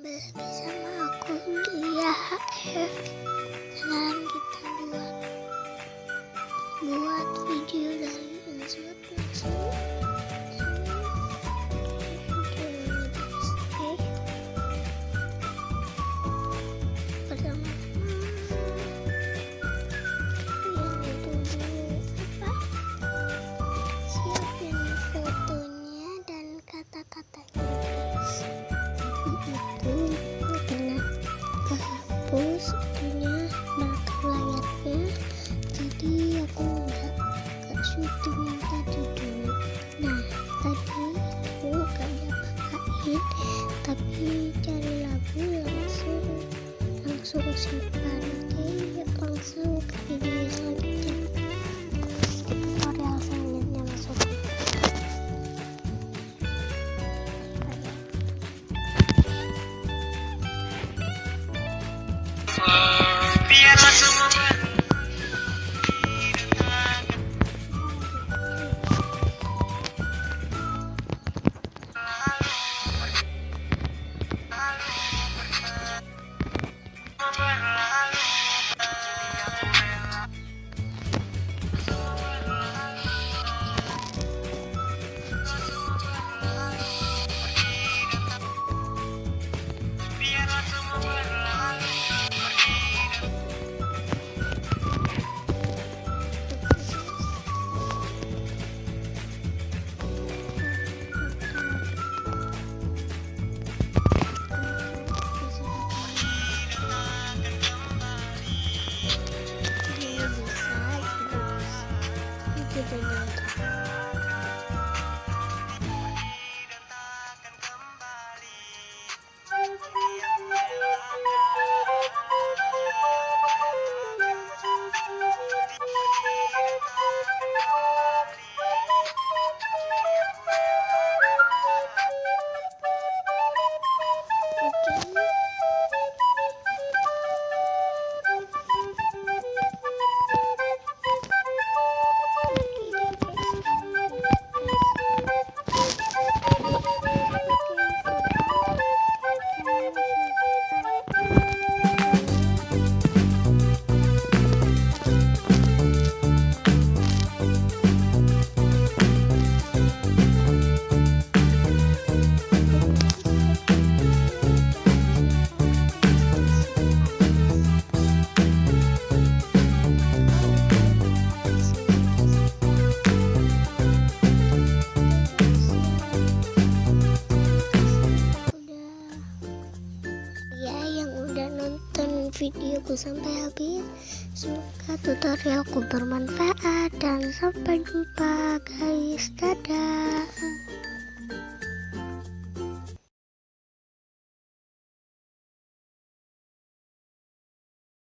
kembali bersama aku HF. Sekarang kita buat video dari Inshot pertama siapin fotonya dan kata-katanya guys. Itu karena kehapus itunya belakang layarnya, jadi aku nggak syuting yang tadi dulu. Nah tadi aku gak diapa-apain, tapi cari lagu langsung simpan. Oke, langsung ke video selanjutnya. Tutorial selanjutnya masuk. Biarlah semua videoku sampai habis. Semoga tutorialku bermanfaat dan sampai jumpa guys. Dadah.